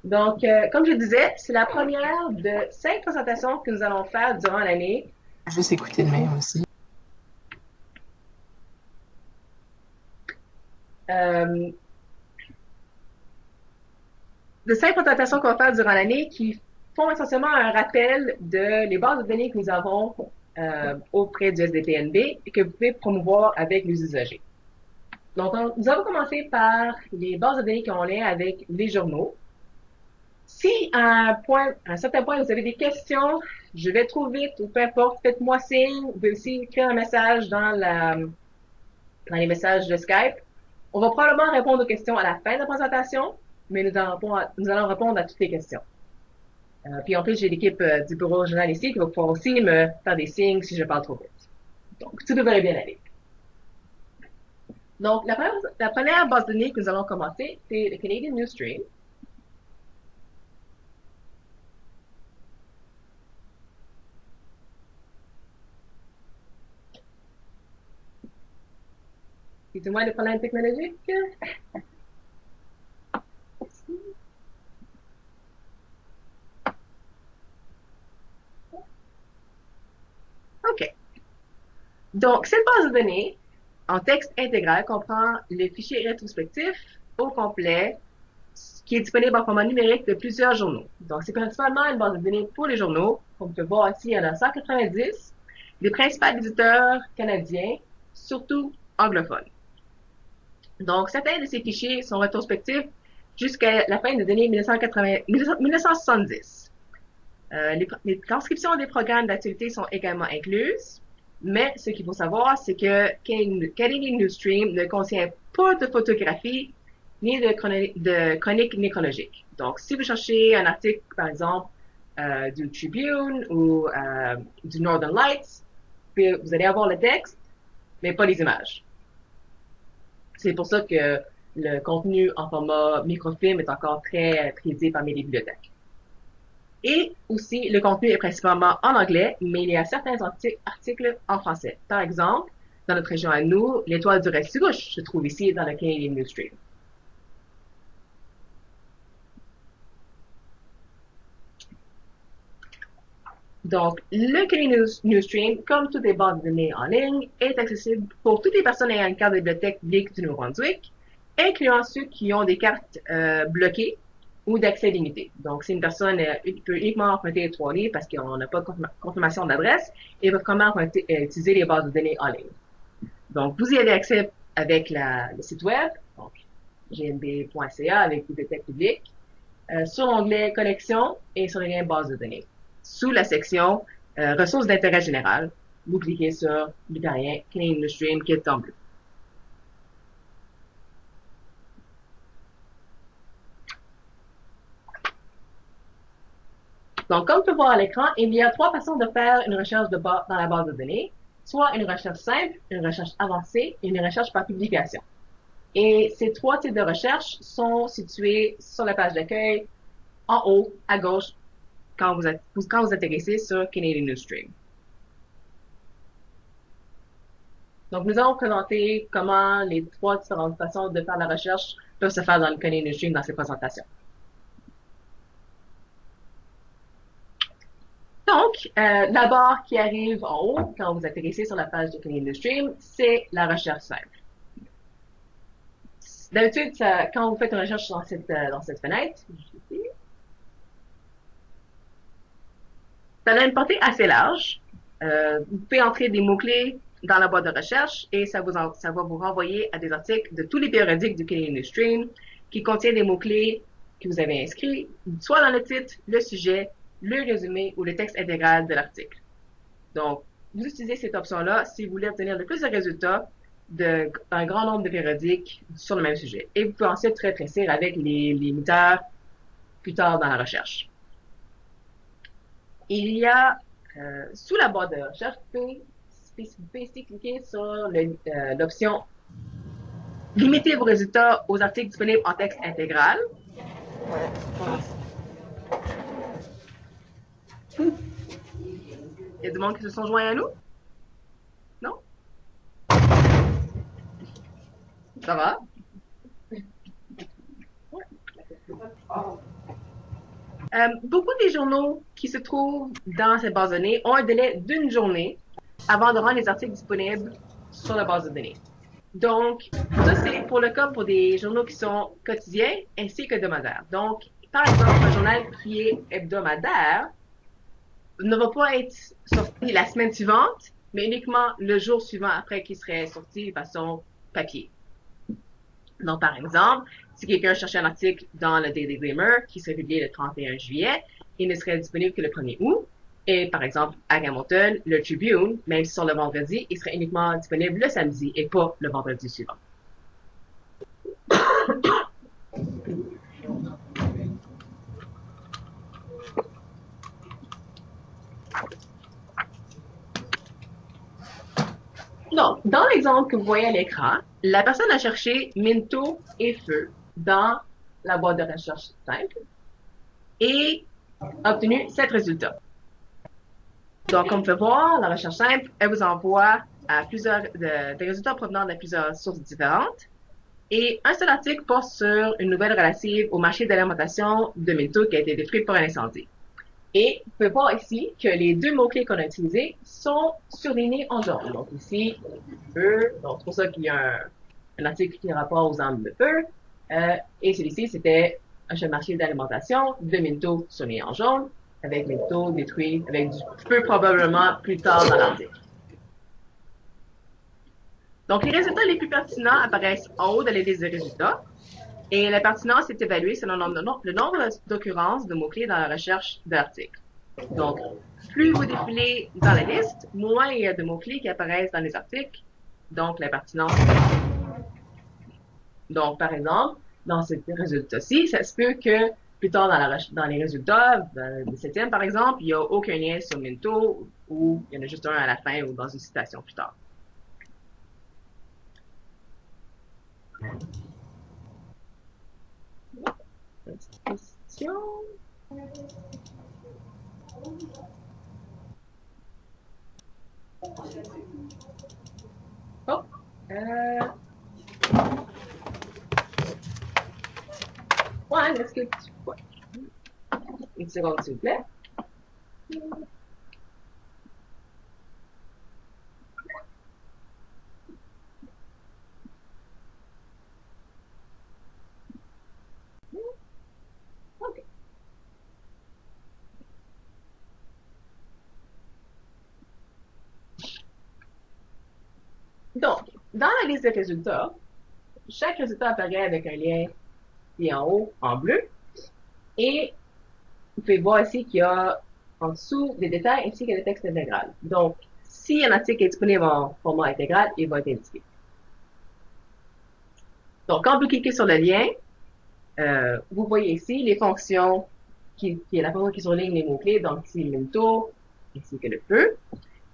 Donc, comme je disais, c'est la première de 5 présentations que nous allons faire durant l'année. Juste écouter le mien aussi. Euh, de 5 présentations qu'on va faire durant l'année qui font essentiellement un rappel de les bases de données que nous avons auprès du SDPNB et que vous pouvez promouvoir avec les usagers. Donc, nous allons commencer par les bases de données qui ont lien avec les journaux. Si à un certain point, vous avez des questions, je vais trop vite ou peu importe, faites-moi signe. Vous pouvez aussi écrire un message dans les messages de Skype. On va probablement répondre aux questions à la fin de la présentation, mais nous allons répondre à toutes les questions. Puis en plus, j'ai l'équipe du bureau régional ici qui va pouvoir aussi me faire des signes si je parle trop vite. Donc, tout devrait bien aller. Donc, la première base de données que nous allons commencer, c'est le Canadian News Stream. Dites-moi les problèmes technologiques. OK. Donc, cette base de données en texte intégral comprend les fichiers rétrospectifs au complet qui est disponible en format numérique de plusieurs journaux. Donc, c'est principalement une base de données pour les journaux. Comme vous pouvez voir ici, il y en a 190 des principaux éditeurs canadiens, surtout anglophones. Donc, certains de ces fichiers sont rétrospectifs jusqu'à la fin des années 1970. Les transcriptions des programmes d'activité sont également incluses, mais ce qu'il faut savoir, c'est que Canadian Newsstream ne contient pas de photographie ni de chronique nécrologique. Donc, si vous cherchez un article, par exemple, du Tribune ou du Northern Lights, vous allez avoir le texte, mais pas les images. C'est pour ça que le contenu en format microfilm est encore très prisé parmi les bibliothèques. Et aussi, le contenu est principalement en anglais, mais il y a certains articles en français. Par exemple, dans notre région à nous, l'étoile du Restigouche se trouve ici dans le Canadian Newsstream. Donc, le Canadian Newsstream, comme toutes les bases de données en ligne, est accessible pour toutes les personnes ayant une carte de bibliothèque publique du Nouveau-Brunswick, incluant ceux qui ont des cartes bloquées ou d'accès limité. Donc, si une personne peut uniquement emprunter les 3 livres parce qu'on n'a pas de confirmation d'adresse, et peut comment utiliser les bases de données en ligne. Donc, vous y avez accès avec le site web, donc gnb.ca avec bibliothèque publique, sur l'onglet Connexion et sur le lien base de données. Sous la section Ressources d'intérêt général, vous cliquez sur l'Italien Canadian Newsstream qui est en bleu. Donc, comme vous pouvez voir à l'écran, il y a 3 façons de faire une recherche dans la base de données. Soit une recherche simple, une recherche avancée et une recherche par publication. Et ces 3 types de recherches sont situés sur la page d'accueil, en haut, à gauche, quand vous atterrissez sur Canadian Newsstream. Donc, nous allons présenter comment les 3 différentes façons de faire la recherche peuvent se faire dans le Canadian Newsstream dans ces présentations. Donc, la barre qui arrive en haut quand vous atterrissez sur la page de Canadian Newsstream, c'est la recherche simple. D'habitude, quand vous faites une recherche dans cette fenêtre, ça a une portée assez large. Vous pouvez entrer des mots-clés dans la boîte de recherche et ça va vous renvoyer à des articles de tous les périodiques du Canadian Newsstream qui contiennent des mots-clés que vous avez inscrits, soit dans le titre, le sujet, le résumé ou le texte intégral de l'article. Donc, vous utilisez cette option-là si vous voulez obtenir le plus de résultats d'un grand nombre de périodiques sur le même sujet. Et vous pouvez ensuite rétrécir avec les limiteurs plus tard dans la recherche. Il y a sous la barre de recherche, vous pouvez ici cliquer sur l'option Limiter vos résultats aux articles disponibles en texte intégral. Il y a du monde qui se sont joints à nous? Non? Ça va? Beaucoup des journaux qui se trouvent dans cette base de données ont un délai d'une journée avant de rendre les articles disponibles sur la base de données. Donc, ça, c'est pour le cas pour des journaux qui sont quotidiens ainsi qu'hebdomadaires. Donc, par exemple, un journal qui est hebdomadaire ne va pas être sorti la semaine suivante, mais uniquement le jour suivant après qu'il serait sorti de façon papier. Donc, par exemple, si quelqu'un cherchait un article dans le Daily Gleaner qui serait publié le 31 juillet, il ne serait disponible que le 1er août. Et par exemple, à Hamilton, le Tribune, même si sur le vendredi, il serait uniquement disponible le samedi et pas le vendredi suivant. Donc, dans l'exemple que vous voyez à l'écran, la personne a cherché Minto et feu dans la boîte de recherche simple et a obtenu 7 résultats. Donc, comme vous pouvez voir, la recherche simple, elle vous envoie à des résultats provenant de plusieurs sources différentes. Et un seul article porte sur une nouvelle relative au marché d'alimentation de Minto qui a été détruit par un incendie. Et vous pouvez voir ici que les deux mots-clés qu'on a utilisés sont surlignés en jaune. Donc ici, feu, donc c'est pour ça qu'il y a un article qui rapporte aux armes de feu. Et celui-ci, c'était un marché d'alimentation de Minto surligné en jaune, avec Minto détruit, avec du feu probablement plus tard dans l'article. Donc les résultats les plus pertinents apparaissent en haut de la liste des résultats. Et la pertinence est évaluée selon le nombre d'occurrences de mots-clés dans la recherche de l'article. Donc, plus vous défilez dans la liste, moins il y a de mots-clés qui apparaissent dans les articles. Donc, la pertinence. Donc, par exemple, dans ce résultat-ci, ça se peut que plus tard dans les résultats, le 7e par exemple, il n'y a aucun lien sur Minto ou il y en a juste un à la fin ou dans une citation plus tard. Question. Oh. Ouais, est-ce que tu... Ouais. Une seconde, s'il vous plaît. OK. Donc, dans la liste des résultats, chaque résultat apparaît avec un lien qui est en haut, en bleu. Et vous pouvez voir ici qu'il y a en dessous des détails ainsi que le texte intégral. Donc, si un article est disponible en format intégral, il va être indiqué. Donc, quand vous cliquez sur le lien, vous voyez ici les fonctions qui est la fonction qui surligne les mots-clés, donc ici le Minto, ainsi que le feu.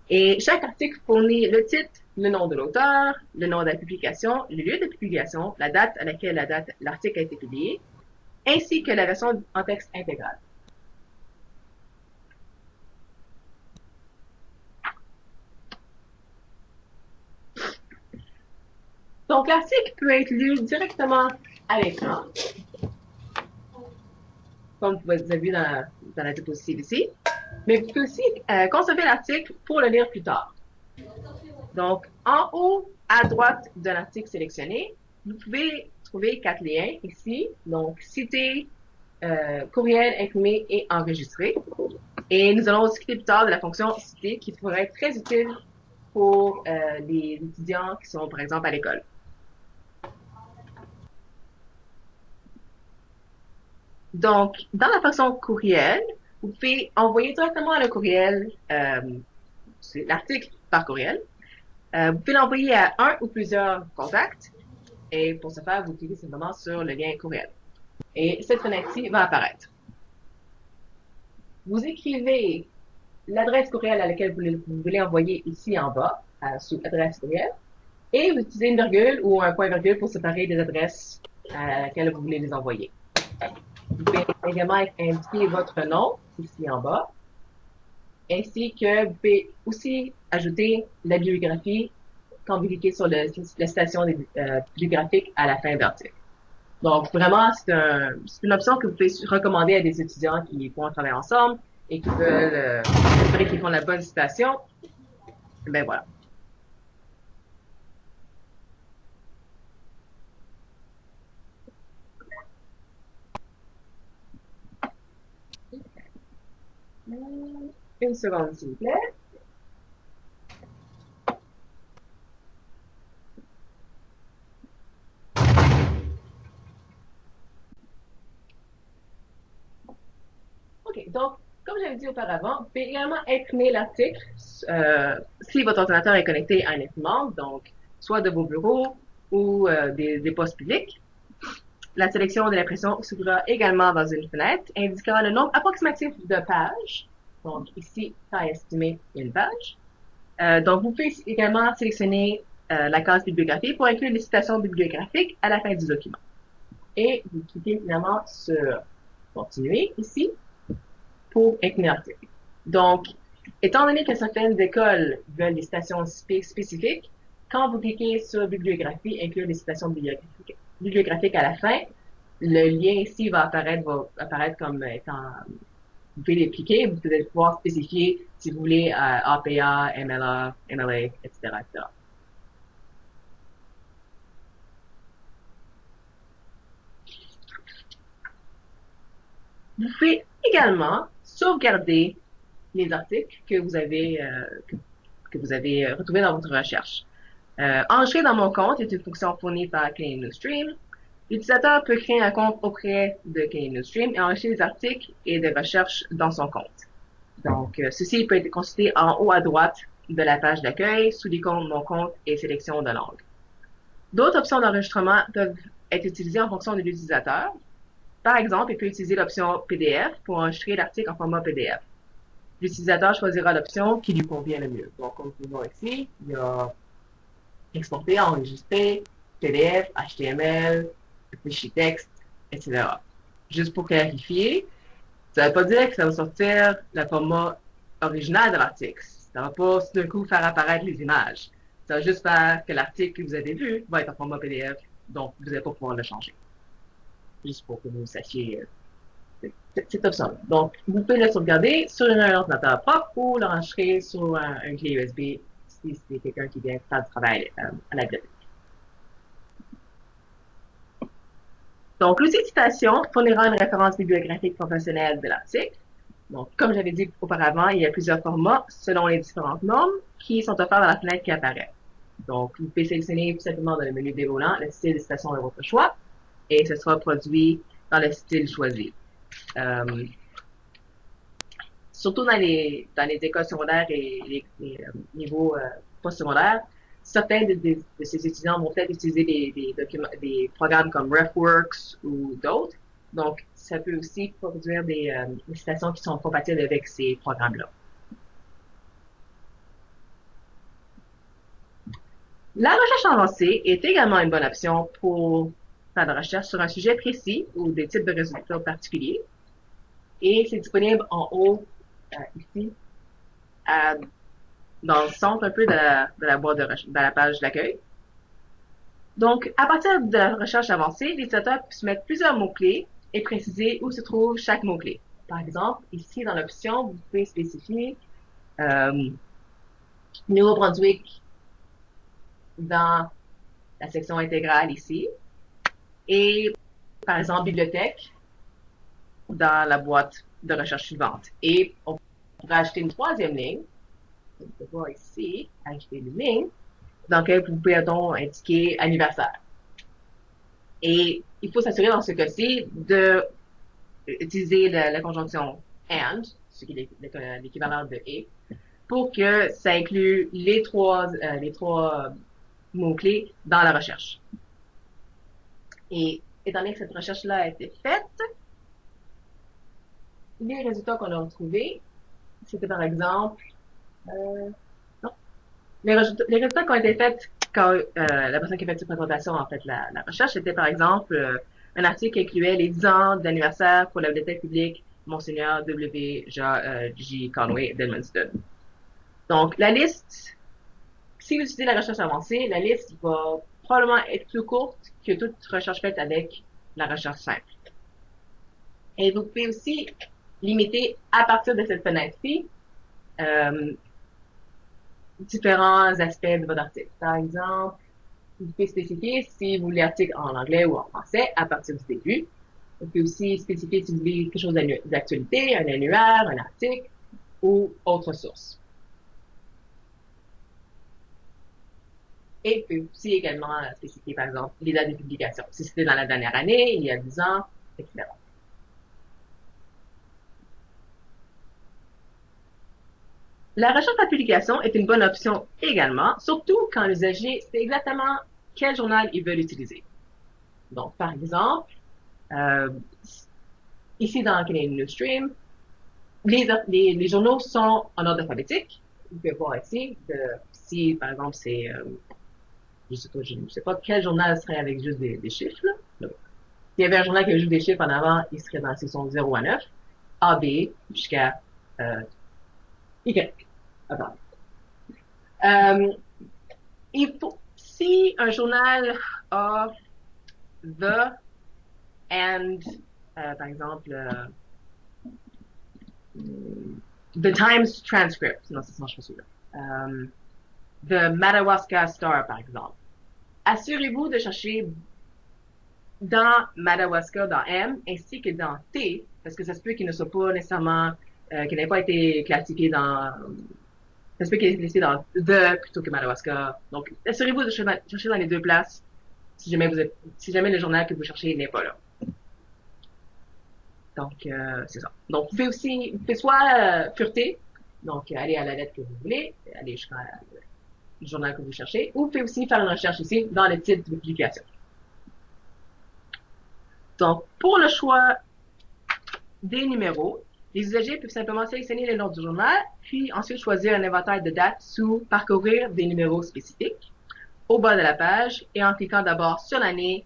Et chaque article fournit le titre, le nom de l'auteur, le nom de la publication, le lieu de publication, la date à laquelle l'article a été publié, ainsi que la version en texte intégrale. Donc, l'article peut être lu directement à l'écran, comme vous avez vu dans la diapositive ici. Mais vous pouvez aussi conserver l'article pour le lire plus tard. Donc, en haut à droite de l'article sélectionné, vous pouvez trouver 4 liens ici. Donc, citer, courriel, imprimé et enregistré. Et nous allons discuter plus tard de la fonction citer qui pourrait être très utile pour les étudiants qui sont, par exemple, à l'école. Donc, dans la fonction courriel, vous pouvez envoyer directement le courriel, l'article par courriel. Vous pouvez l'envoyer à un ou plusieurs contacts. Et pour ce faire, vous cliquez simplement sur le lien courriel. Et cette fenêtre-ci va apparaître. Vous écrivez l'adresse courriel à laquelle vous voulez envoyer ici en bas, sous adresse courriel. Et vous utilisez une virgule ou un point-virgule pour séparer des adresses à laquelle vous voulez les envoyer. Vous pouvez également indiquer votre nom ici en bas, ainsi que vous pouvez aussi ajouter la bibliographie quand vous cliquez sur la citation bibliographique à la fin de l'article. Donc, vraiment, c'est une option que vous pouvez recommander à des étudiants qui vont travailler ensemble et qui veulent, s'assurer qu'ils font la bonne citation. Ben voilà. Une seconde, s'il vous plaît. OK. Donc, comme j'avais dit auparavant, vous pouvez également imprimer l'article si votre ordinateur est connecté à une imprimante, donc soit de vos bureaux ou des postes publics. La sélection de l'impression s'ouvrira également dans une fenêtre indiquant le nombre approximatif de pages. Donc ici, taille estimée, une page. Donc vous pouvez également sélectionner la case bibliographie pour inclure les citations bibliographiques à la fin du document. Et vous cliquez finalement sur continuer ici pour inclure l'article. Donc, étant donné que certaines écoles veulent des citations spécifiques, quand vous cliquez sur bibliographie, inclure des citations bibliographiques à la fin, le lien ici va apparaître comme étant, vous pouvez les cliquer, vous pouvez pouvoir spécifier si vous voulez APA, MLA, MLA, etc., etc. Vous pouvez également sauvegarder les articles que vous avez retrouvés dans votre recherche. Enregistrer dans mon compte est une fonction fournie par Canadian Newsstream. L'utilisateur peut créer un compte auprès de Canadian Newsstream et enregistrer des articles et des recherches dans son compte. Donc, ceci peut être consulté en haut à droite de la page d'accueil sous l'icône Mon compte et sélection de langue. D'autres options d'enregistrement peuvent être utilisées en fonction de l'utilisateur. Par exemple, il peut utiliser l'option PDF pour enregistrer l'article en format PDF. L'utilisateur choisira l'option qui lui convient le mieux. Donc, comme nous voyons ici, il y a exporter, enregistrer, PDF, HTML, fichier texte, etc. Juste pour clarifier, ça ne veut pas dire que ça va sortir le format original de l'article. Ça ne va pas tout d'un coup faire apparaître les images. Ça va juste faire que l'article que vous avez vu va être en format PDF, donc vous n'allez pas pouvoir le changer. Juste pour que vous sachiez cette option. Donc, vous pouvez le sauvegarder sur un ordinateur propre ou l'enregistrer sur un clé USB si c'est quelqu'un qui vient faire du travail à la bibliothèque. Donc, l'outil de citation fournira une référence bibliographique professionnelle de l'article. Donc, comme j'avais dit auparavant, il y a plusieurs formats selon les différentes normes qui sont offerts dans la fenêtre qui apparaît. Donc, vous pouvez sélectionner tout simplement dans le menu déroulant le style de citation de votre choix et ce sera produit dans le style choisi. Surtout dans les écoles secondaires et les niveaux post-secondaires, certains de ces étudiants vont peut-être utiliser des programmes comme RefWorks ou d'autres. Donc, ça peut aussi produire des citations qui sont compatibles avec ces programmes-là. La recherche avancée est également une bonne option pour faire de la recherche sur un sujet précis ou des types de résultats particuliers. Et c'est disponible en haut, ici, dans le centre un peu de la boîte de la page d'accueil. Donc, à partir de la recherche avancée, l'utilisateur peut soumettre plusieurs mots-clés et préciser où se trouve chaque mot-clé. Par exemple, ici, dans l'option, vous pouvez spécifier Nouveau-Brunswick dans la section intégrale ici. Et, par exemple, bibliothèque dans la boîte de recherche suivante. Et on pourrait ajouter une troisième ligne. On peut voir ici, ajouter une ligne dans laquelle vous pouvez donc indiquer anniversaire. Et il faut s'assurer dans ce cas-ci d'utiliser la conjonction and, ce qui est l'équivalent de et, pour que ça inclue les trois mots-clés dans la recherche. Et étant donné que cette recherche-là a été faite, les résultats qu'on a retrouvés, c'était par exemple, non, les résultats qui ont été faits quand la personne qui a fait cette présentation a fait la recherche, c'était par exemple un article qui incluait les 10 ans d'anniversaire pour la bibliothèque publique Monseigneur W. J. Conway d'Edmundston. Donc, la liste, si vous utilisez la recherche avancée, la liste va probablement être plus courte que toute recherche faite avec la recherche simple. Et vous pouvez aussi limiter à partir de cette fenêtre-ci différents aspects de votre article. Par exemple, vous pouvez spécifier si vous voulez l'article en anglais ou en français à partir du début. Vous pouvez aussi spécifier si vous voulez quelque chose d'actualité, un annuaire, un article ou autre source. Et vous pouvez aussi également spécifier, par exemple, les dates de publication. Si c'était dans la dernière année, il y a 10 ans, etc. La recherche par publication est une bonne option également, surtout quand l'usager sait exactement quel journal il veut l'utiliser. Donc, par exemple, ici dans Canadian Newsstream, les journaux sont en ordre alphabétique. Vous pouvez voir ici, si par exemple c'est, je ne sais pas quel journal serait avec juste des chiffres. Là. S'il y avait un journal qui avait juste des chiffres en avant, il serait dans la section 0 à 9, A, B, jusqu'à Y. Attends. Si un journal a the and, par exemple, the Times transcript, non, ça marche pas celui-là. The Madawaska Star, par exemple. Assurez-vous de chercher dans Madawaska, dans M, ainsi que dans T, parce que ça se peut qu'il ne soit pas nécessairement, qu'il n'ait pas été classifié dans, ça se peut qu'il ait été listé dans The plutôt que Madawaska. Donc, assurez-vous de chercher dans les deux places si jamais le journal que vous cherchez n'est pas là. Donc, c'est ça. Donc, vous pouvez soit fureter, donc aller à la lettre que vous voulez, aller jusqu'à le journal que vous cherchez, ou vous pouvez aussi faire une recherche ici dans le titre de publication. Donc, pour le choix des numéros, les usagers peuvent simplement sélectionner le nom du journal, puis ensuite choisir un inventaire de dates sous parcourir des numéros spécifiques au bas de la page et en cliquant d'abord sur l'année,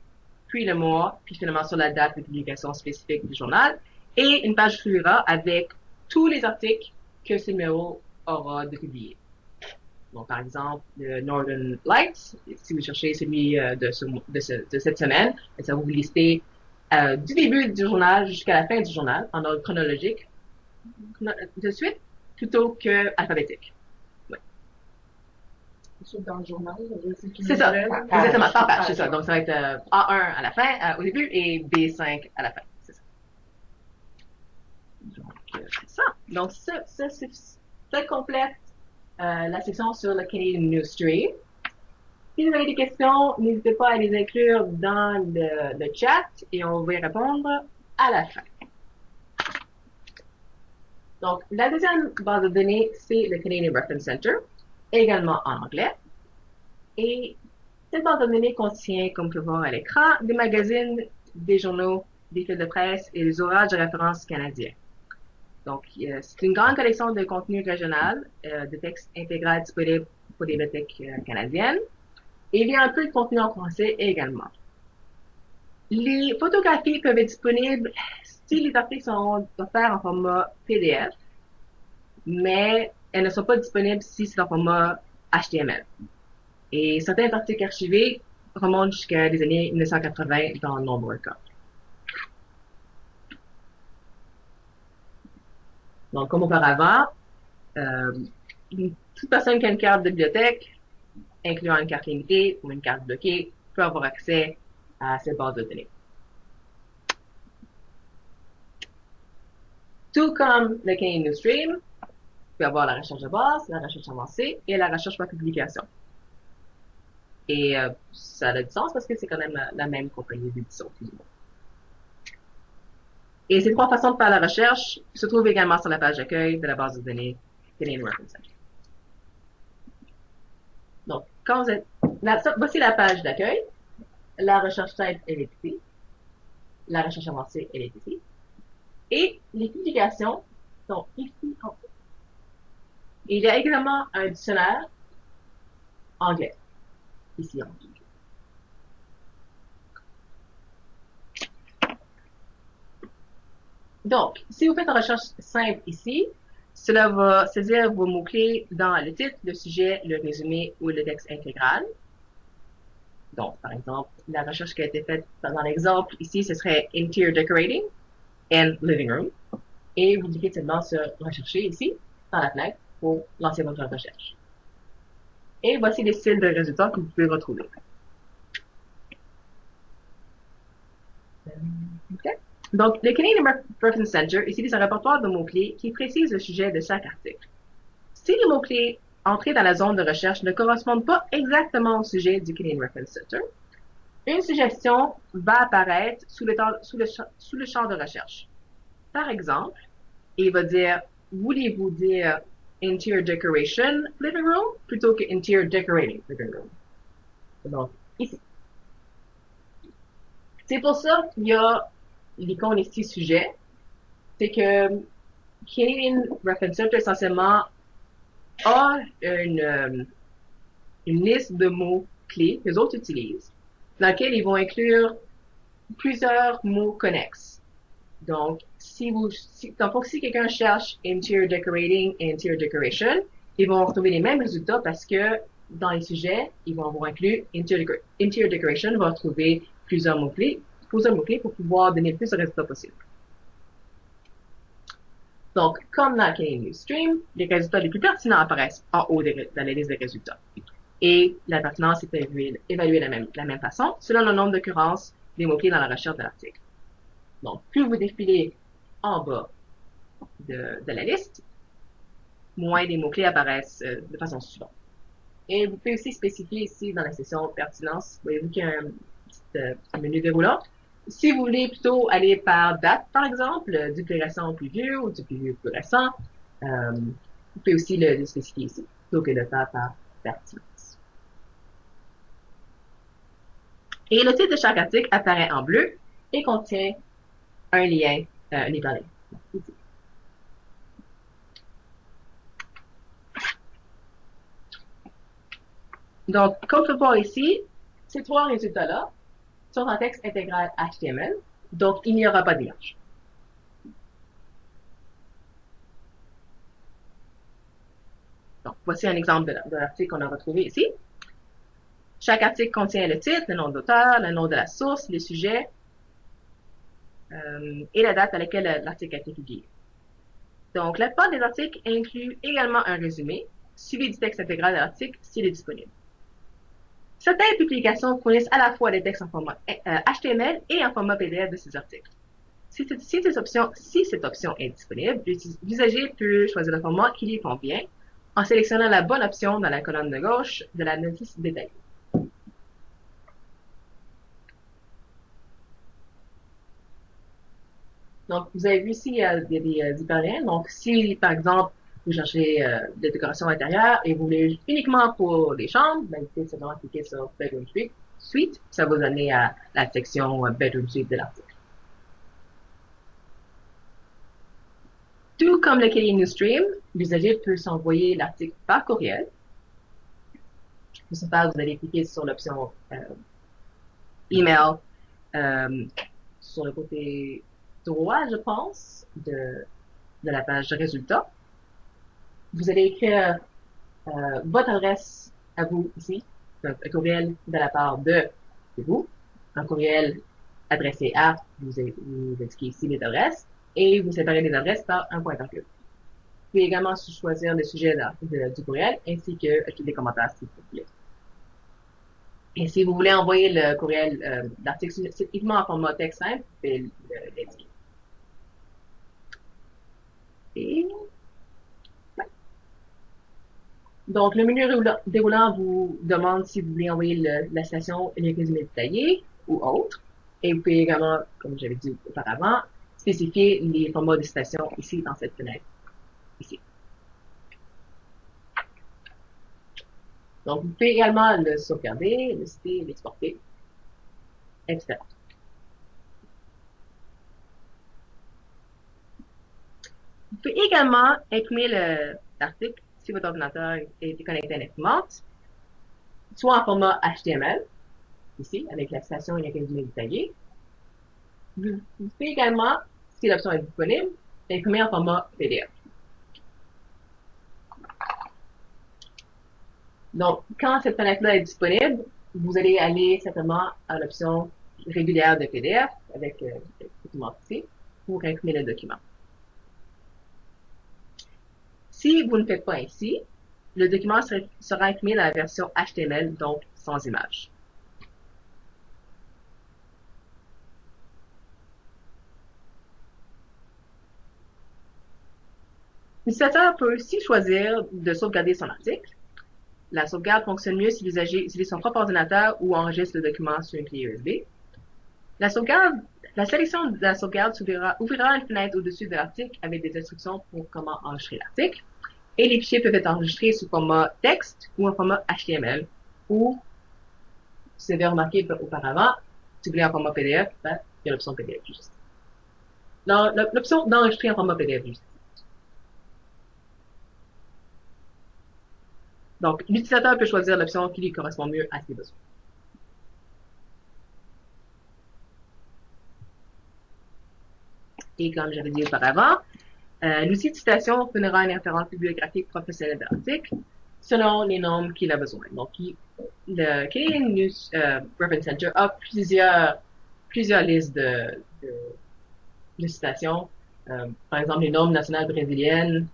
puis le mois, puis finalement sur la date de publication spécifique du journal. Et une page s'ouvrira avec tous les articles que ce numéro aura de publier. Donc, par exemple, le Northern Lights, si vous cherchez celui de cette semaine, ça va vous lister du début du journal jusqu'à la fin du journal, en ordre chronologique, de suite, plutôt que alphabétique. Oui. Dans le journal, c'est ça, exactement, par page, c'est ça. Donc, ça va être A1 à la fin, au début, et B5 à la fin. C'est ça. Donc, c'est ça. Donc, ça complète la section sur le Canadian Newsstream. Si vous avez des questions, n'hésitez pas à les inclure dans le chat et on va y répondre à la fin. Donc, la deuxième base de données, c'est le Canadian Reference Center, également en anglais. Et cette base de données contient, comme vous pouvez voir à l'écran, des magazines, des journaux, des fils de presse et des ouvrages de référence canadiens. Donc, c'est une grande collection de contenu régional, de textes intégrés disponibles pour les bibliothèques canadiennes. Et il y a un peu de contenu en français également. Les photographies peuvent être disponibles si les articles sont offerts en format PDF, mais elles ne sont pas disponibles si c'est en format HTML. Et certains articles archivés remontent jusqu'à les années 1980 dans de nombreux cas. Donc, comme auparavant, toute personne qui a une carte de bibliothèque, incluant une carte limitée ou une carte bloquée, peut avoir accès à cette base de données. Tout comme le Canadian Newsstream, vous pouvez avoir la recherche de base, la recherche avancée et la recherche par publication. Et ça a du sens parce que c'est quand même la même compagnie d'édition. Et ces trois façons de faire la recherche se trouvent également sur la page d'accueil de la base de données Canadian Reference Center. Donc, quand vous êtes voici la page d'accueil. La recherche simple, elle est ici. La recherche avancée, elle est ici. Et les publications sont ici en haut. Et il y a également un dictionnaire anglais, ici en haut. Donc, si vous faites une recherche simple ici, cela va saisir vos mots-clés dans le titre, le sujet, le résumé ou le texte intégral. Donc, par exemple, la recherche qui a été faite dans l'exemple ici, ce serait Interior Decorating and Living Room. Et vous cliquez seulement sur Rechercher ici, dans la fenêtre, pour lancer votre recherche. Et voici les styles de résultats que vous pouvez retrouver. Okay. Donc, le Canadian Reference Center utilise un répertoire de mots-clés qui précise le sujet de chaque article. Si les mots-clés entrés dans la zone de recherche ne correspondent pas exactement au sujet du Canadian Reference Center, une suggestion va apparaître sous le champ de recherche. Par exemple, il va dire, voulez-vous dire Interior Decoration Living Room plutôt que Interior Decorating Living Room. Donc, ici. C'est pour ça qu'il y a l'icône ici sujet. C'est que Canadian Reference Center essentiellement a une liste de mots-clés que les autres utilisent, dans laquelle ils vont inclure plusieurs mots connexes. Donc, si quelqu'un cherche Interior Decorating et Interior Decoration, ils vont retrouver les mêmes résultats parce que dans les sujets, ils vont avoir inclus Interior Decoration, va retrouver plusieurs mots-clés pour pouvoir donner plus de résultats possibles. Donc, comme dans le Canadian Newsstream, les résultats les plus pertinents apparaissent en haut dans la liste des résultats. Et la pertinence est évaluée de la même façon, selon le nombre d'occurrences des mots-clés dans la recherche de l'article. Donc, plus vous défilez en bas de la liste, moins des mots-clés apparaissent de façon suivante. Et vous pouvez aussi spécifier ici dans la section pertinence, voyez-vous qu'il y a un menu déroulant. Si vous voulez plutôt aller par date, par exemple, du plus récent au plus vieux ou du plus vieux au plus récent, vous pouvez aussi le spécifier ici, plutôt que de le faire par pertinence. Et le titre de chaque article apparaît en bleu et contient un lien, un hyperlien. Donc, comme vous pouvez voir ici, ces trois résultats-là sont en texte intégral HTML, donc il n'y aura pas d'image. Donc, voici un exemple de l'article qu'on a retrouvé ici. Chaque article contient le titre, le nom de l'auteur, le nom de la source, les sujets et la date à laquelle l'article a été publié. Donc, la plupart des articles incluent également un résumé, suivi du texte intégral de l'article s'il est disponible. Certaines publications fournissent à la fois des textes en format HTML et en format PDF de ces articles. Si cette option est disponible, l'usager peut choisir le format qui lui convient en sélectionnant la bonne option dans la colonne de gauche de la notice détaillée. Donc, vous avez vu ici, il y a des hyperliens. Donc, si, par exemple, vous cherchez des décorations intérieures et vous voulez uniquement pour les chambres, ben, vous pouvez simplement cliquer sur Bedroom Suite. Ça va vous amener à la section Bedroom Suite de l'article. Tout comme le Canadian Newsstream, l'usager peut s'envoyer l'article par courriel. Pour ce faire, vous allez cliquer sur l'option Email sur le côté droit, je pense, de la page de résultats. Vous allez écrire votre adresse à vous ici, donc un courriel de la part de vous, un courriel adressé à, vous indiquez ici les adresses, et vous séparez les adresses par un point virgule. Vous pouvez également choisir le sujet du courriel, ainsi que des commentaires s'il vous plaît. Et si vous voulez envoyer le courriel d'article uniquement en format texte simple, vous pouvez l'indiquer. Et donc, le menu déroulant vous demande si vous voulez envoyer la citation et les résumés détaillés ou autre. Et vous pouvez également, comme j'avais dit auparavant, spécifier les formats de citation ici dans cette fenêtre. Ici. Donc, vous pouvez également le sauvegarder, le citer, l'exporter, etc. Vous pouvez également imprimer l'article si votre ordinateur est connecté à l'imprimante, soit en format HTML, ici, avec la citation et les résumés détaillés. Vous pouvez également, si l'option est disponible, l'imprimer en format PDF. Donc, quand cette fenêtre-là est disponible, vous allez aller simplement à l'option régulière de PDF avec le document ici pour imprimer le document. Si vous ne faites pas ainsi, le document sera imprimé dans la version HTML, donc sans image. L'utilisateur peut aussi choisir de sauvegarder son article. La sauvegarde fonctionne mieux si l'usager utilise son propre ordinateur ou enregistre le document sur une clé USB. La sélection de la sauvegarde ouvrira une fenêtre au-dessus de l'article avec des instructions pour comment enregistrer l'article. Et les fichiers peuvent être enregistrés sous format texte ou en format HTML. Ou, si vous avez remarqué auparavant, si vous voulez en format PDF, ben, il y a l'option PDF juste. L'option d'enregistrer en format PDF juste. Donc, l'utilisateur peut choisir l'option qui lui correspond mieux à ses besoins. Et comme j'avais dit auparavant, l'outil de citation fournira une référence bibliographique professionnelle de l'article selon les normes qu'il a besoin. Donc, le Canadian News Reference Center a plusieurs listes de citations. Par exemple, les normes nationales brésiliennes,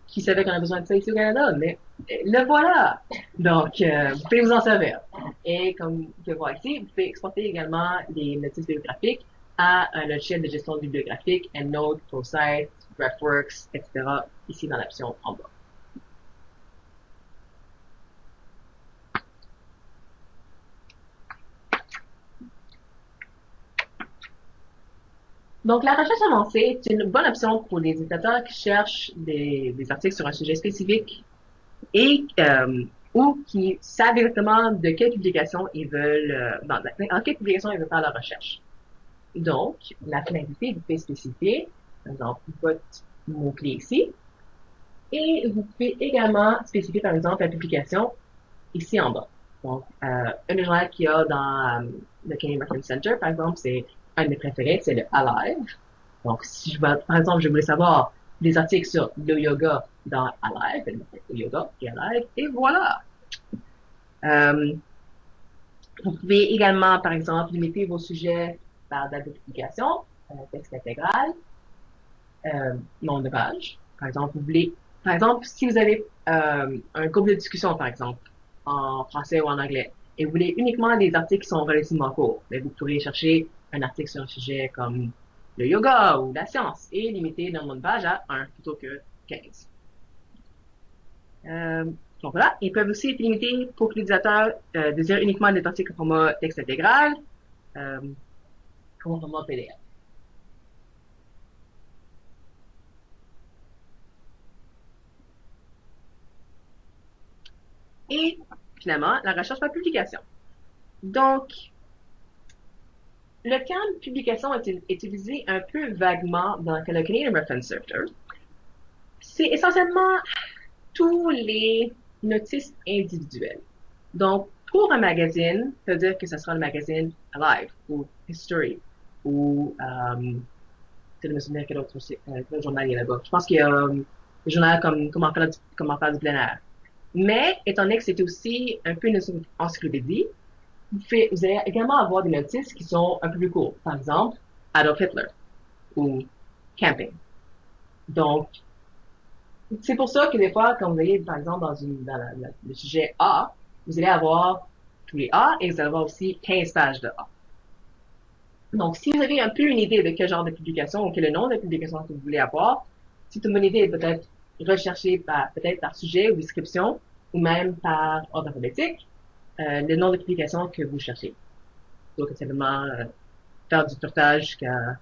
qui savaient qu'on a besoin de ça ici au Canada, mais le voilà! Donc, vous pouvez vous en servir. Et comme vous pouvez voir ici, vous pouvez exporter également les notices bibliographiques à un logiciel de gestion bibliographique, EndNote, ProCite, RefWorks, etc., ici dans l'option en bas. Donc, la recherche avancée est une bonne option pour les utilisateurs qui cherchent des articles sur un sujet spécifique et ou qui savent exactement de quelle publication ils veulent, en quelle publication ils veulent faire leur recherche. Donc, la finalité, vous pouvez spécifier, par exemple, votre mot-clé ici, et vous pouvez également spécifier, par exemple, la publication ici en bas. Donc, un des journaux qu'il y a dans le Canadian Reference Center, par exemple, c'est un de mes préférés, c'est le Alive. Donc, si par exemple, je voulais savoir des articles sur le yoga dans Alive, le yoga et Alive, et voilà. Vous pouvez également, par exemple, limiter vos sujets par date de publication, texte intégral, nom de page. Par exemple, si vous avez un groupe de discussion, par exemple, en français ou en anglais, et vous voulez uniquement des articles qui sont relativement courts, mais vous pourriez chercher un article sur un sujet comme le yoga ou la science et limiter le nombre de page à 1 plutôt que 15. Donc voilà, ils peuvent aussi être limités pour que l'utilisateur désire uniquement des articles en format texte intégral, comme en format PDF. Et finalement, la recherche par publication. Donc, le terme publication est utilisé un peu vaguement dans le Canadian Reference Center. C'est essentiellement tous les notices individuelles. Donc, pour un magazine, ça veut dire que ce sera le magazine Alive ou History ou je me souviens quel autre journal il y a là-bas. Je pense qu'il y a le journal comme Comment faire du plein air. Mais, étant donné que c'est aussi un peu une encyclopédie, vous allez également avoir des notices qui sont un peu plus courtes. Par exemple, Adolf Hitler ou camping. Donc, c'est pour ça que des fois, quand vous allez, par exemple, dans le sujet A, vous allez avoir tous les A et vous allez avoir aussi 15 pages de A. Donc, si vous avez un peu une idée de quel genre de publication ou quel est le nom de publication que vous voulez avoir, c'est une bonne idée de peut-être rechercher peut-être par sujet ou description ou même par ordre alphabétique le nom de publication que vous cherchez. Donc, simplement faire du tourtage jusqu'à...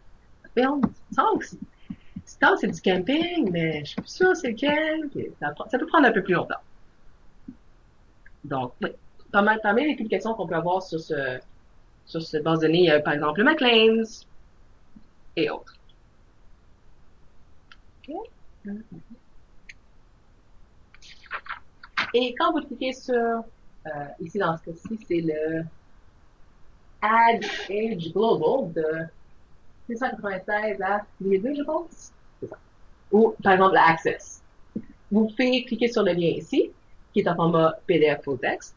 Mais on c'est du camping, mais je suis plus sûre c'est lequel. Ça peut prendre un peu plus longtemps. Donc, oui. Parmi les publications qu'on peut avoir sur cette base de données, il y a par exemple le Maclean's et autres. Okay. Et quand vous cliquez sur, ici dans ce cas-ci, c'est le Add Age Global de 1996 à 2002, je pense. C'est ça. Ou, par exemple, Access. Vous pouvez cliquer sur le lien ici, qui est en format PDF full text,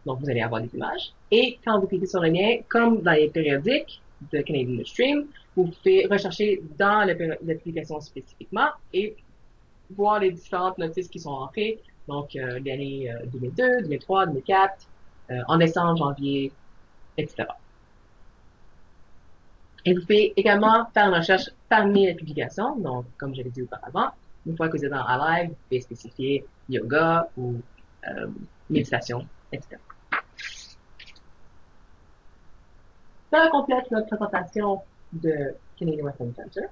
Donc, vous allez avoir des images. Et quand vous cliquez sur le lien, comme dans les périodiques de Canadian Newsstream, vous pouvez rechercher dans l'application spécifiquement et voir les différentes notices qui sont entrées. Donc, l'année 2002, 2003, 2004, en décembre, janvier, etc. Et vous pouvez également faire une recherche parmi les publications. Donc, comme je l'ai dit auparavant, une fois que vous êtes dans Alive, vous pouvez spécifier yoga ou euh, méditation, etc. Ça complète notre présentation de Canadian Western Center.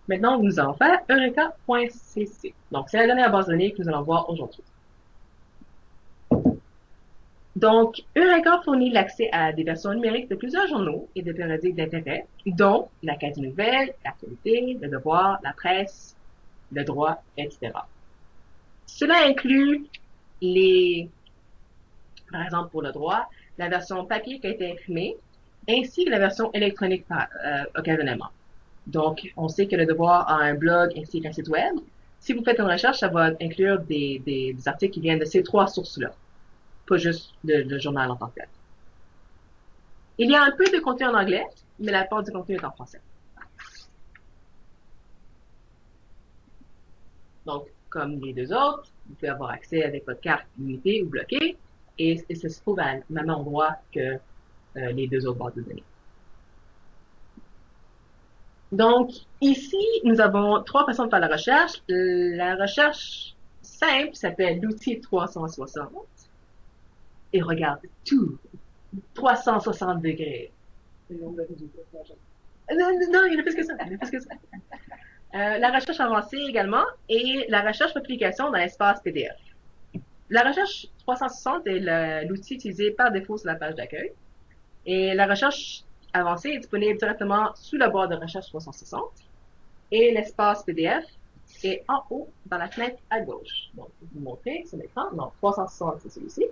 Maintenant, nous allons faire eureka.cc. Donc, c'est la dernière base de données que nous allons voir aujourd'hui. Donc, Eureka fournit l'accès à des versions numériques de plusieurs journaux et de périodiques d'intérêt, dont l'Acadie Nouvelle, l'Actualité, le Devoir, la Presse, le Droit, etc. Cela inclut par exemple pour le Droit, la version papier qui a été imprimée, ainsi que la version électronique occasionnellement. Donc, on sait que le Devoir a un blog ainsi qu'un site web. Si vous faites une recherche, ça va inclure des articles qui viennent de ces trois sources-là, pas juste le journal en tant que tel. Il y a un peu de contenu en anglais, mais la part du contenu est en français. Donc, comme les deux autres, vous pouvez avoir accès avec votre carte limitée ou bloquée, et ça se trouve à le même endroit que les deux autres bases de données. Donc, ici, nous avons trois façons de faire la recherche. La recherche simple s'appelle l'outil 360 et regarde tout, 360 degrés. Non, non, il y en a plus que ça. Il y en a plus que ça. La recherche avancée également et la recherche publication dans l'espace PDF. La recherche 360 est l'outil utilisé par défaut sur la page d'accueil. Et la recherche avancée est disponible directement sous la barre de recherche 360. Et l'espace PDF est en haut dans la fenêtre à gauche. Donc, je vais vous montrer sur l'écran. Donc, 360, c'est celui-ci.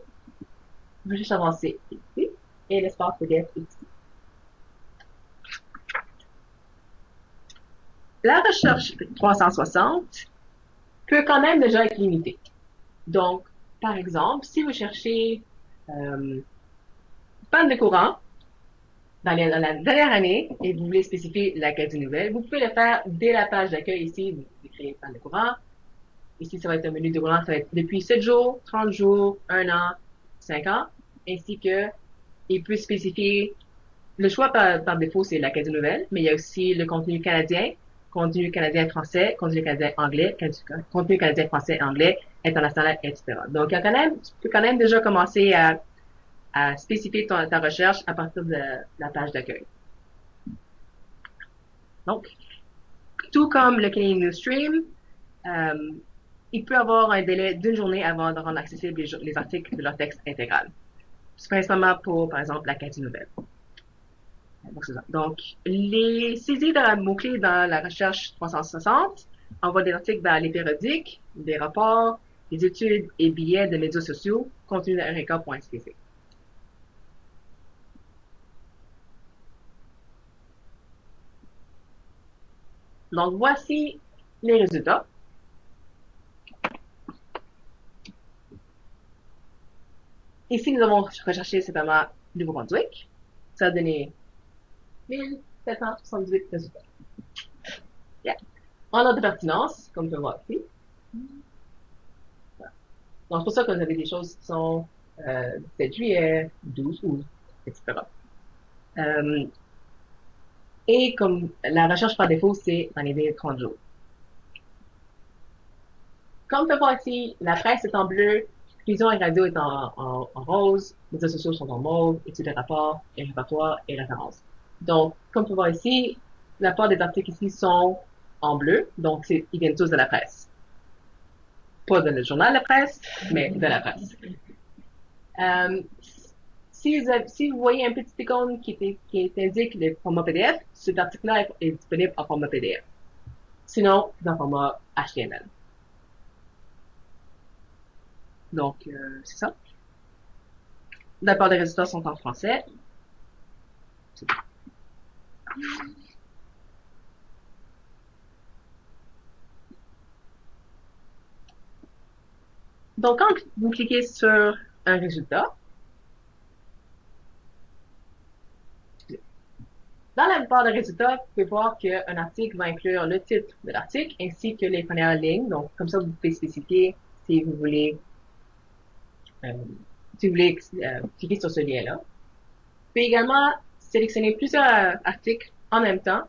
Recherche avancée est ici. Et l'espace PDF est ici. La recherche 360 peut quand même déjà être limitée. Donc, par exemple, si vous cherchez panne de courant dans la dernière année et vous voulez spécifier l'Acadie Nouvelle, vous pouvez le faire dès la page d'accueil ici. Vous écrivez panne de courant. Ici, ça va être un menu de roulant, ça va être depuis 7 jours, 30 jours, 1 an, 5 ans, ainsi que il peut spécifier le choix par défaut, c'est l'Acadie Nouvelle, mais il y a aussi le contenu canadien français, contenu canadien anglais, contenu canadien français anglais, international, etc. Donc, tu peux quand même déjà commencer à spécifier ta recherche à partir de la page d'accueil. Donc, tout comme le Canadian Newsstream, il peut avoir un délai d'une journée avant de rendre accessibles les articles de leur texte intégral. C'est principalement pour, par exemple, l'Acadie Nouvelle. Donc, les saisies de mots-clés dans la recherche 360 envoient des articles vers les périodiques, des rapports, des études et billets de médias sociaux contenus dans eureka.cc. Donc, voici les résultats. Ici, nous avons recherché simplement Nouveau-Brunswick. Ça a donné 1778 résultats. Yeah. En ordre de pertinence, comme tu peux voir ici. Donc, c'est pour ça que vous avez des choses qui sont 7 juillet, 12 août, etc. Et comme la recherche par défaut, c'est dans les 30 jours. Comme tu peux voir ici, la presse est en bleu, télévision et radio est en rose, les réseaux sociaux sont en mauve, études et rapports, et répertoire et références. Donc, comme tu peux voir ici, la part des articles ici sont en bleu, donc ils viennent tous de la presse. Pas de le journal de presse, mais de la presse. Si vous voyez un petit icône qui indique le format PDF, cet article-là est disponible en format PDF. Sinon, c'est en format HTML. Donc, c'est ça. La part des résultats sont en français. Donc, quand vous cliquez sur un résultat, Dans la plupart des résultats, vous pouvez voir qu'un article va inclure le titre de l'article ainsi que les premières lignes. Donc, comme ça, vous pouvez spécifier si vous voulez, euh, cliquer sur ce lien-là. Vous pouvez également sélectionner plusieurs articles en même temps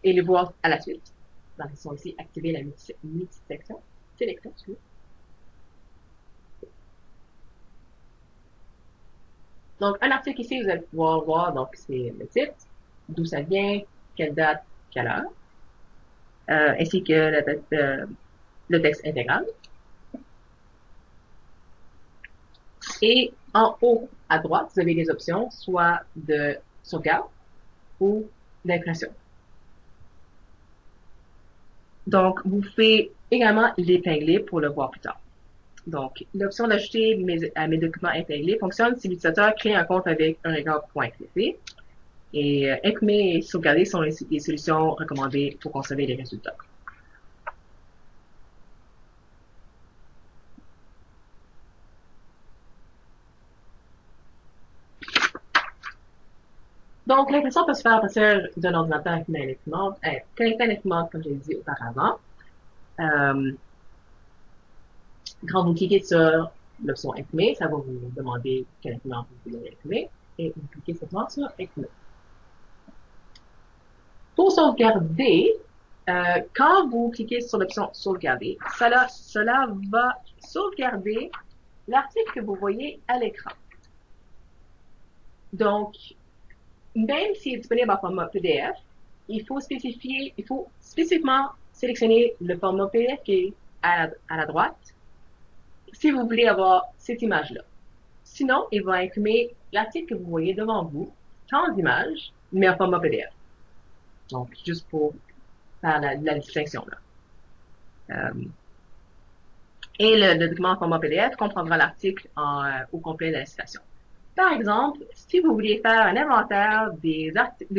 et les voir à la suite. Dans la section ici, activer la multi-sélection. Donc, un article ici, vous allez pouvoir voir, donc, c'est le titre, d'où ça vient, quelle date, quelle heure, ainsi que le texte intégral. Et en haut à droite, vous avez des options, soit de sauvegarde ou d'impression. Donc, vous pouvez également l'épingler pour le voir plus tard. Donc, l'option d'ajouter à mes documents épinglés fonctionne si l'utilisateur crée un compte avec Eureka.cc. Et imprimer et sauvegarder sont les solutions recommandées pour conserver les résultats. Donc, l'impression peut se faire à partir d'un ordinateur connecté à l'imprimante, comme j'ai dit auparavant. Quand vous cliquez sur l'option imprimer, ça va vous demander quelle imprimante vous voulez imprimer et vous cliquez simplement sur imprimer. Pour sauvegarder, quand vous cliquez sur l'option sauvegarder, cela va sauvegarder l'article que vous voyez à l'écran. Donc, même s'il est disponible en format PDF, il faut spécifiquement sélectionner le format PDF qui est à la droite si vous voulez avoir cette image-là. Sinon, il va imprimer l'article que vous voyez devant vous, sans image, mais en format PDF. Donc, juste pour faire la distinction là. Et le document en format PDF comprendra l'article au complet de la citation. Par exemple, si vous vouliez faire un inventaire des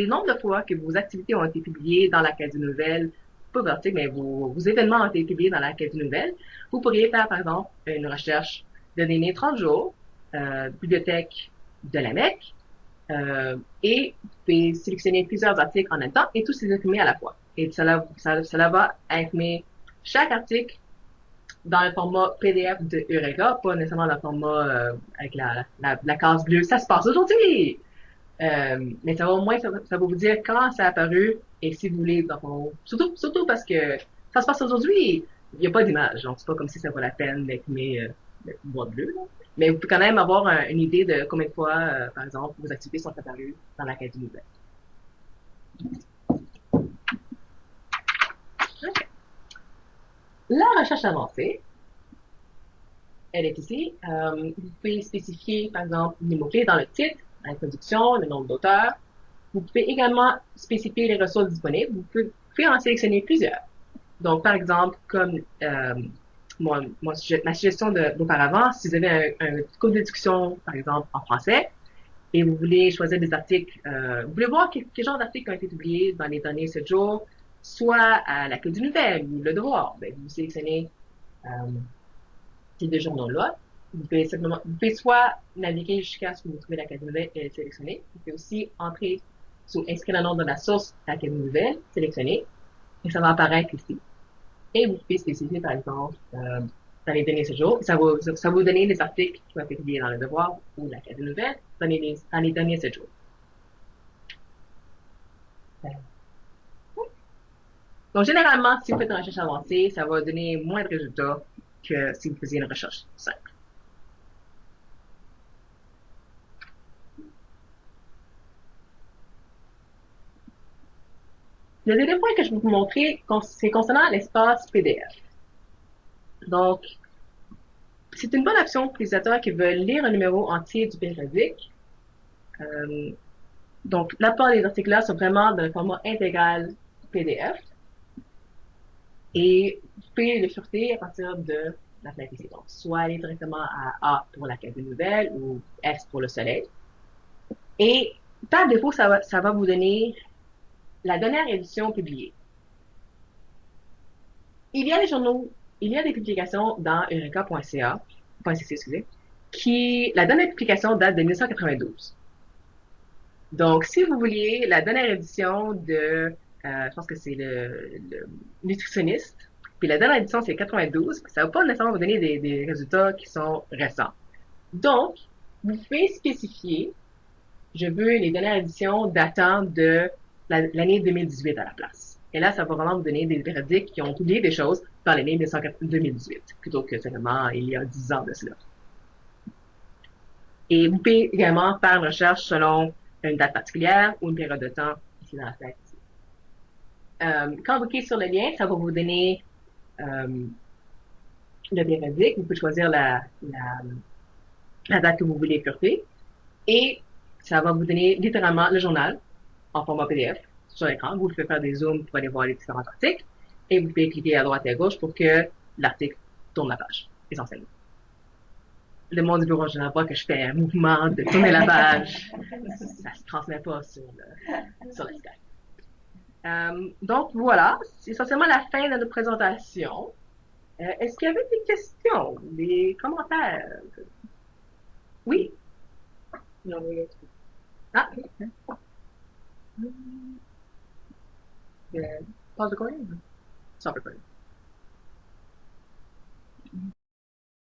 nombres de fois que vos activités ont été publiées dans l'Acadie Nouvelle, pas vos articles, mais vos événements ont été publiés dans l'Acadie Nouvelle, vous pourriez faire, par exemple, une recherche de données 30 jours, bibliothèque de la MEC, et vous pouvez sélectionner plusieurs articles en même temps et tous les imprimer à la fois. Et cela va imprimer chaque article dans le format PDF de Eureka, pas nécessairement dans le format avec la case bleue. Ça se passe aujourd'hui! Mais ça va au moins, ça va vous dire quand ça a apparu et si vous voulez, surtout parce que ça se passe aujourd'hui, il n'y a pas d'image, donc c'est pas comme si ça vaut la peine d'imprimer le boîte bleue. Là. Mais vous pouvez quand même avoir une idée de combien de fois, par exemple, vos activités sont apparues dans l'Acadie Nouvelle. Okay. La recherche avancée, elle est ici. Vous pouvez spécifier, par exemple, les mots-clés dans le titre, l'introduction, le nombre d'auteurs. Vous pouvez également spécifier les ressources disponibles. Vous pouvez en sélectionner plusieurs. Donc, par exemple, comme ma suggestion d'auparavant, si vous avez un cours de discussion, par exemple, en français, et vous voulez choisir des articles, vous voulez voir quel genre d'articles ont été publiés dans les derniers 7 jours, soit à l'Acadie Nouvelle ou Le Devoir, ben, vous sélectionnez ces deux journaux-là. Vous pouvez soit naviguer jusqu'à ce que vous trouvez l'Acadie Nouvelle et sélectionner. Vous pouvez aussi entrer sous inscrire le nom de la source l'Acadie Nouvelle, sélectionner, et ça va apparaître ici. Et vous pouvez spécifier, par exemple, dans les derniers 7 jours, ça va vous donner les articles qui ont été publiés dans Le Devoir ou l'Acadie Nouvelle dans les derniers 7 jours. Donc, généralement, si vous faites une recherche avancée, ça va donner moins de résultats que si vous faisiez une recherche simple. Le deuxième point que je vais vous montrer, c'est concernant l'espace PDF. Donc, c'est une bonne option pour les utilisateurs qui veulent lire un numéro entier du périodique. Donc, la plupart des articles-là sont vraiment dans le format intégral PDF. Et vous pouvez le furter à partir de la fenêtre ici. Donc, soit aller directement à A pour l'Acadie Nouvelle ou S pour le Soleil. Et par défaut, ça va vous donner la dernière édition publiée. Il y a des publications dans eureka.ca, la dernière publication date de 1992. Donc, si vous vouliez la dernière édition je pense que c'est le nutritionniste, puis la dernière édition, c'est 92, ça va pas nécessairement vous donner des résultats qui sont récents. Donc, vous pouvez spécifier, je veux les dernières éditions datant de l'année 2018 à la place. Et là, ça va vraiment vous donner des périodiques qui ont publié des choses dans l'année 2018, plutôt que seulement il y a 10 ans de cela. Et vous pouvez également faire une recherche selon une date particulière ou une période de temps ici dans la slide. Quand vous cliquez sur le lien, ça va vous donner le périodique. Vous pouvez choisir la date que vous voulez écurter. Et ça va vous donner littéralement le journal en format PDF sur l'écran. Vous pouvez faire des zooms pour aller voir les différents articles. Et vous pouvez cliquer à droite et à gauche pour que l'article tourne la page, essentiellement. Le monde du bureau, en général, voit que je fais un mouvement de tourner la page. Ça se transmet pas sur le Skype. Donc voilà, c'est essentiellement la fin de notre présentation. Est-ce qu'il y avait des questions, des commentaires? Oui? Non, oui. Ah, Pause recording? stop recording.